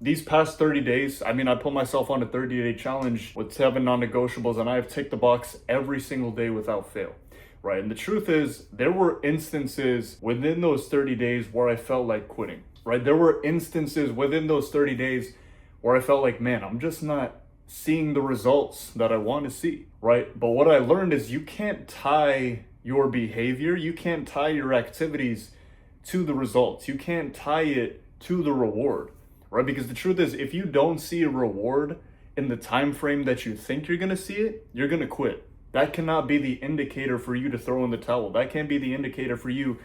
these past 30 days, I mean, I put myself on a 30-day challenge with 7 non-negotiables, and I have ticked the box every single day without fail, right? And the truth is, there were instances within those 30 days where I felt like quitting, right? There were instances within those 30 days where I felt like, man, I'm just not seeing the results that I want to see, right? But what I learned is you can't tie your behavior, you can't tie your activities to the results. You can't tie it to the reward, right? Because the truth is, if you don't see a reward in the time frame that you think you're going to see it, you're going to quit. That cannot be the indicator for you to throw in the towel. That can't be the indicator for you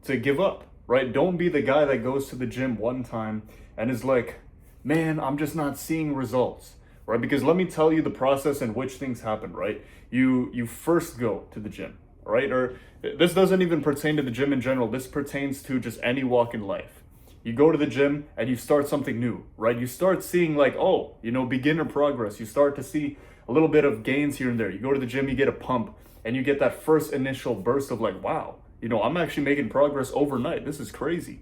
to give up, right? Don't be the guy that goes to the gym one time and is like, man, I'm just not seeing results, right? Because let me tell you the process in which things happen, right? You first go to the gym, right? Or this doesn't even pertain to the gym in general. This pertains to just any walk in life. You go to the gym and you start something new, right? You start seeing like, oh, beginner progress. You start to see a little bit of gains here and there. You go to the gym, you get a pump, and you get that first initial burst of like, wow, I'm actually making progress overnight. This is crazy,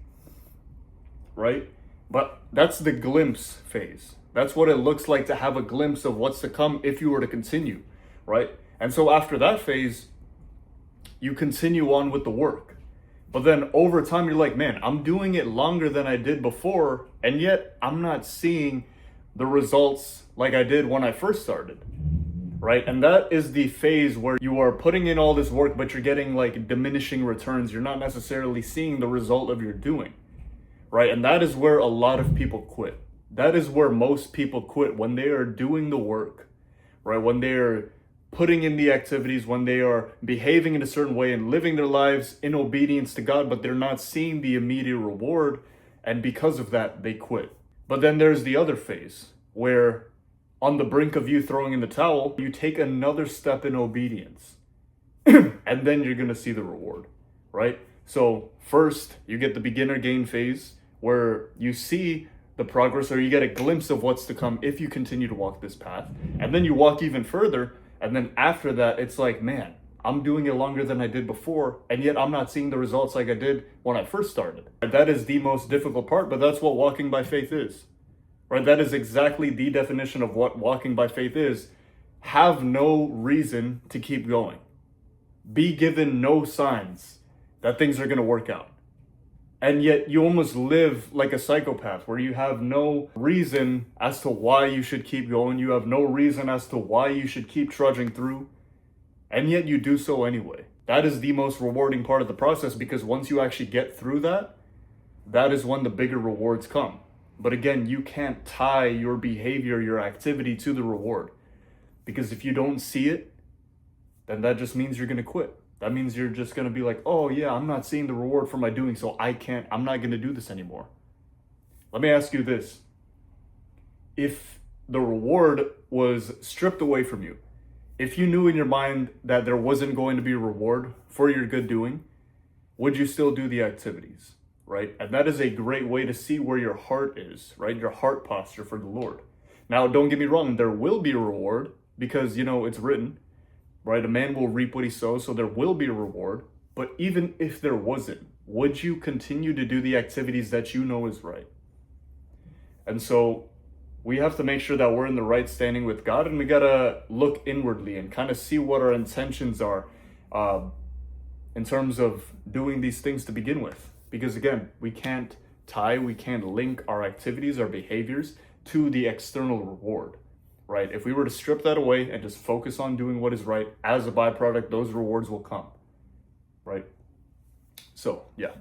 right? But that's the glimpse phase. That's what it looks like to have a glimpse of what's to come if you were to continue, right? And so after that phase, you continue on with the work. But then over time, you're like, man, I'm doing it longer than I did before, and yet I'm not seeing the results like I did when I first started, right? And that is the phase where you are putting in all this work, but you're getting like diminishing returns. You're not necessarily seeing the result of your doing, right? And that is where a lot of people quit. That is where most people quit, when they are doing the work, right? When they're putting in the activities, when they are behaving in a certain way and living their lives in obedience to God, but they're not seeing the immediate reward. And because of that, they quit. But then there's the other phase where, on the brink of you throwing in the towel, you take another step in obedience. And then you're going to see the reward, right? So first, you get the beginner gain phase where you see the progress, or you get a glimpse of what's to come if you continue to walk this path. And then you walk even further. And then after that, it's like, man, I'm doing it longer than I did before, and yet I'm not seeing the results like I did when I first started. That is the most difficult part, but that's what walking by faith is, right? That is exactly the definition of what walking by faith is. Have no reason to keep going. Be given no signs that things are going to work out. And yet you almost live like a psychopath, where you have no reason as to why you should keep going. You have no reason as to why you should keep trudging through. And yet you do so anyway. That is the most rewarding part of the process, because once you actually get through that, that is when the bigger rewards come. But again, you can't tie your behavior, your activity to the reward. Because if you don't see it, then that just means you're going to quit. That means you're just going to be like, oh yeah, I'm not seeing the reward for my doing, so I'm not going to do this anymore. Let me ask you this. If the reward was stripped away from you, if you knew in your mind that there wasn't going to be a reward for your good doing, would you still do the activities, right? And that is a great way to see where your heart is, right? Your heart posture for the Lord. Now, don't get me wrong, there will be a reward, because, it's written, right? A man will reap what he sows, so there will be a reward. But even if there wasn't, would you continue to do the activities that you know is right? And so we have to make sure that we're in the right standing with God, and we gotta look inwardly and kind of see what our intentions are in terms of doing these things to begin with. Because again, we can't link our activities, our behaviors to the external reward. Right? If we were to strip that away and just focus on doing what is right, as a byproduct, those rewards will come, right? So, yeah.